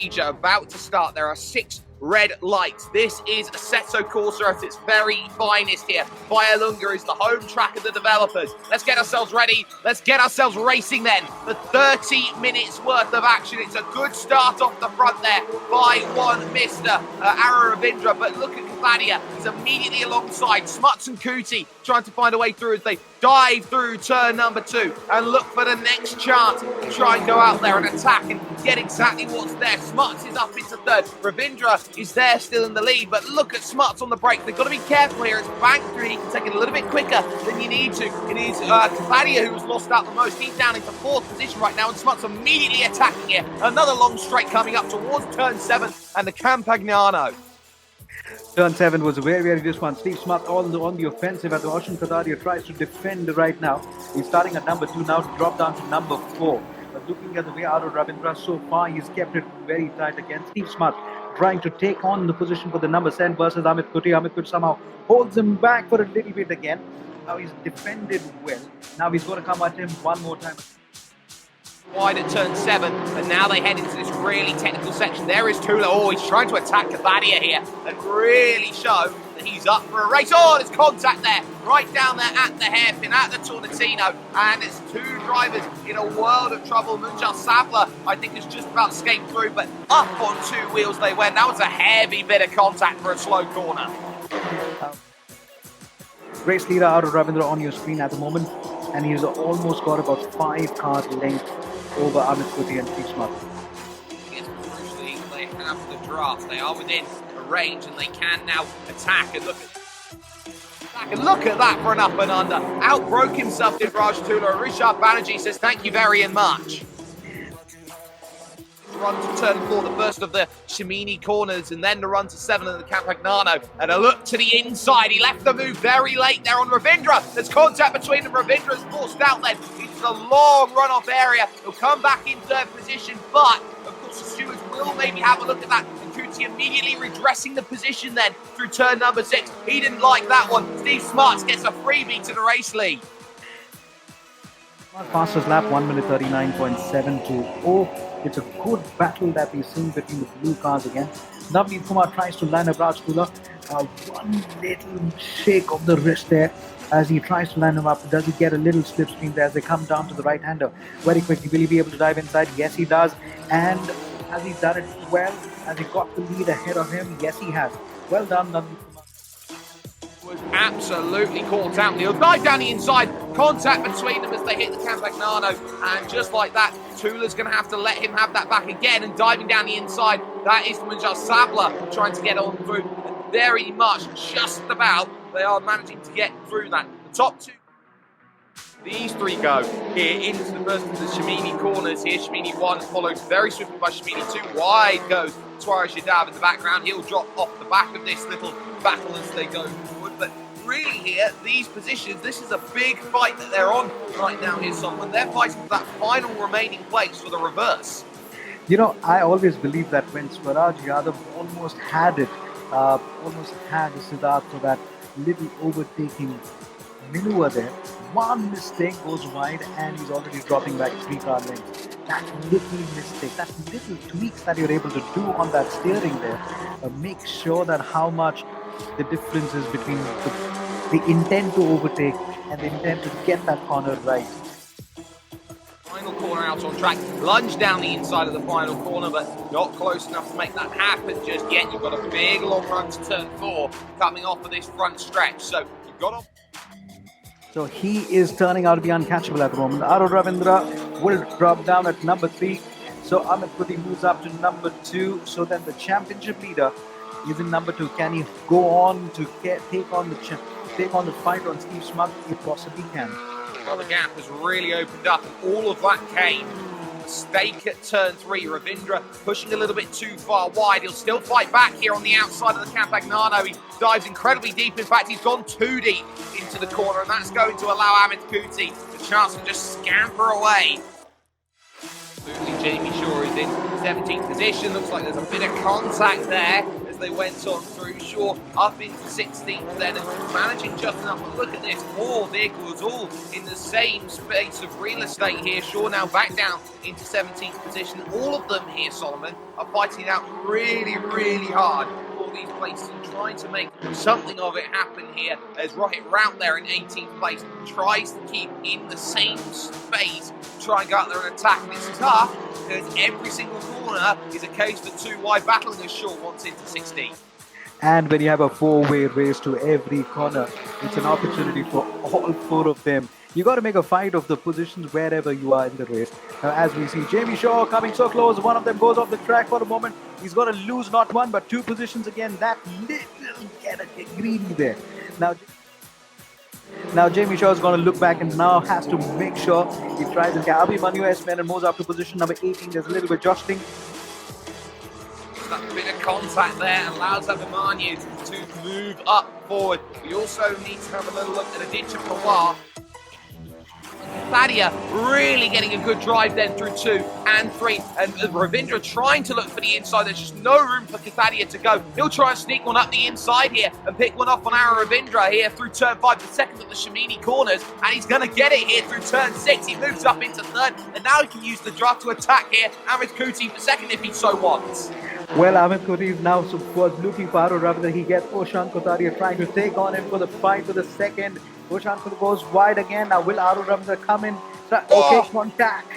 About to start. There are 6 red lights. This is Assetto Corsa at its very finest here. Vallelunga is the home track of the developers. Let's get ourselves ready. Let's get ourselves racing then. For 30 minutes worth of action. It's a good start off the front there by one Mr. Ara Ravindra. But look at Cavadia. He's immediately alongside Smuts and Kuti trying to find a way through as they dive through turn number 2 and look for the next chance to try and go out there and attack and get exactly what's there. Smuts is up into 3rd. Ravindra is there still in the lead, but look at Smuts on the break. They've got to be careful here. It's banked through. He can take it a little bit quicker than you need to. It is Cavadia who has lost out the most. He's down into 4th position right now, and Smuts immediately attacking here. Another long straight coming up towards turn 7 and the Campagnano. Turn 7 was a very this one. Steve Smart on the offensive as Ocean Kadaria tries to defend right now. He's starting at number 2 now to drop down to number 4. But looking at the way out of Ravindra so far, he's kept it very tight against Steve Smart, trying to take on the position for the number 10 versus Amit Kuti. Amit Kuti somehow holds him back for a little bit again. Now he's defended well. Now he's going to come at him one more time. Wide at turn 7, and now they head into this really technical section. There is Tula. Oh, he's trying to attack Cavadia here and really show that he's up for a race. Oh, there's contact there, right down there at the hairpin, at the Tornatino, and it's 2 drivers in a world of trouble. Munjal Sabla, I think, has just about escaped through, but up on 2 wheels they went. That was a heavy bit of contact for a slow corner. Race leader out of Ravindra on your screen at the moment, and he's almost got about 5 cars length over Amit Kuti and Steve Smart. It's crucially they have the draft. They are within a range and they can now attack and look at that for an up and under. Outbroke himself did Raj Tula. Rishad Banerjee says thank you very much. Run to turn 4, the first of the Shimini corners, and then the run to 7 of the Campagnano, and a look to the inside. He left the move very late there on Ravindra. There's contact between them. Ravindra's forced out then. It's a long run-off area. He'll come back in 3rd position, but of course the stewards will maybe have a look at that. And Kuti immediately redressing the position then through turn number 6. He didn't like that one. Steve Smarts gets a freebie to the race lead. Fastest lap, 1 minute 39.720. It's a good battle that we're seeing between the blue cars again. Navneet Kumar tries to line up Raj Tula. One little shake of the wrist there as he tries to line him up. Does he get a little slipstream there as they come down to the right-hander? Very quickly, will he be able to dive inside? Yes, he does. And has he done it well? Has he got the lead ahead of him? Yes, he has. Well done, Navneet Kumar. Was absolutely caught out. He'll dive down the inside. Contact between them as they hit the Campagnano, and just like that, Tula's going to have to let him have that back again, and diving down the inside, that is Munjal Sabla trying to get on through. Very much, just about, they are managing to get through that. The top 2. These 3 go here into the first of the Shimini corners here. Shimini 1 followed very swiftly by Shimini 2. Wide goes Suarez Yadav in the background. He'll drop off the back of this little battle as they go forward. But really here, these positions, this is a big fight that they're on right now here, someone. They're fighting for that final remaining place for the reverse. You know, I always believe that when Swaraj Yadav almost had Siddharth for that little overtaking maneuver there, one mistake goes wide and he's already dropping back 3 car lengths. That little mistake, that little tweaks that you're able to do on that steering there, make sure that how much the difference is between the intent to overtake and the intent to get that corner right. Final corner out on track, lunge down the inside of the final corner, but not close enough to make that happen just yet. You've got a big long run to turn 4 coming off of this front stretch, so you've got to... So he is turning out to be uncatchable at the moment. Arun Ravindra will drop down at number 3. So Amit Kuti moves up to number 2. So then the championship leader is in number 2. Can he go on to take on the fight on Steve Smart? He possibly can. Well, the gap has really opened up, and all of that came. Stake at turn 3. Ravindra pushing a little bit too far wide. He'll still fight back here on the outside of the Campagnano. He dives incredibly deep. In fact, he's gone too deep into the corner, and that's going to allow Amit Kuti the chance to just scamper away. Absolutely, Jamie Shaw is in 17th position. Looks like there's a bit of contact there as they went on through. Shaw up into 16th then, and managing just enough. But look at this, 4 vehicles all in the same space of real estate here. Shaw now back down into 17th position. All of them here, Solomon, are fighting out really, really hard for these places and trying to make something of it happen here, as Rohit Rout there in 18th place tries to keep in the same space, try and go out there and attack. And it's tough because every single corner is a case for 2 wide battling as Shaw wants into 16. And when you have a 4-way race to every corner, it's an opportunity for all 4 of them. You got to make a fight of the positions wherever you are in the race. Now, as we see Jamie Shaw coming so close, one of them goes off the track for a moment. He's going to lose not 1 but 2 positions again. That little get greedy there. Now Jamie Shaw is going to look back and now has to make sure he tries and get Abhimanyu S-Men and moves up to position number 18. There's a little bit jostling. That bit of contact there allows Abhimanyu to move up forward. We also need to have a little look at Aditya Pawar. Thadia really getting a good drive then through 2 and 3, and Ravindra trying to look for the inside. There's just no room for Kathadia to go. He'll try and sneak one up the inside here and pick one off on our Ravindra here through turn 5, the second of the Shamini corners, and he's going to get it here through turn 6. He moves up into 3rd, and now he can use the draft to attack here Amit Kuti for 2nd if he so wants. Well, Amit Kuti is now was looking for Arun Ravindra. He gets Oshan Kotaria trying to take on him for the fight for the 2nd. Oshan Kotaria goes wide again. Now will Arun Ravindra come in? Okay, contact.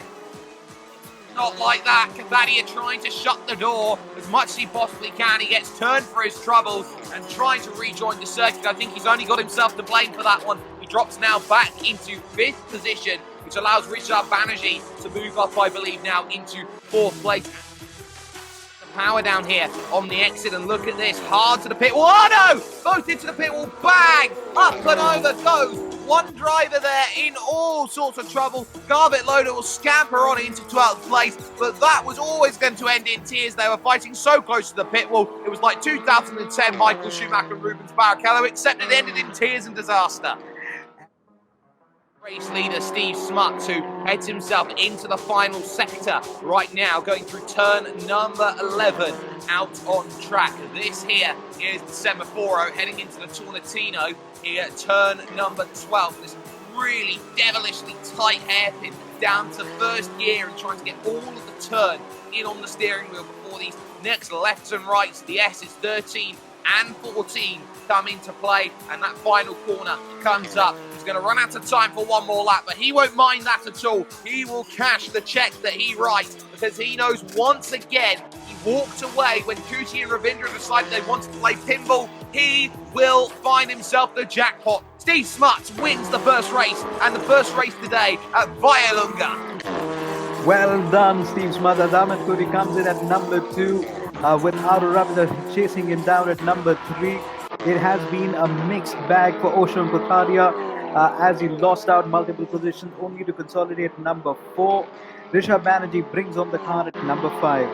Not like that. Kathadia trying to shut the door as much as he possibly can. He gets turned for his troubles and trying to rejoin the circuit. I think he's only got himself to blame for that one. He drops now back into 5th position, which allows Richard Banerjee to move up, I believe, now into 4th place. Power down here on the exit, and look at this, hard to the pit wall. Oh no! Both into the pit wall, bang! Up and over goes one driver there in all sorts of trouble. Garvit Loader will scamper on into 12th place, but that was always going to end in tears. They were fighting so close to the pit wall. It was like 2010 Michael Schumacher and Rubens Barrichello, except it ended in tears and disaster. Race leader Steve Smuts, who heads himself into the final sector right now, going through turn number 11 out on track. This here is the Semaforo heading into the Tornatino here at turn number 12. This really devilishly tight hairpin down to 1st gear and trying to get all of the turn in on the steering wheel before these next lefts and rights. The S's 13 and 14 come into play, and that final corner comes up. He's going to run out of time for one more lap, but he won't mind that at all. He will cash the check that he writes, because he knows once again he walked away when Kuti and Ravindra decided they wanted to play pinball. He will find himself the jackpot. Steve Smuts wins the first race, and the first race today at Vayalunga. Well done, Steve Smuts. As Amit Kuti comes in at number 2 with Arun Ravindra chasing him down at number 3. It has been a mixed bag for Oshan Kotaria as he lost out multiple positions only to consolidate number 4. Rishabh Banerjee brings on the car at number 5.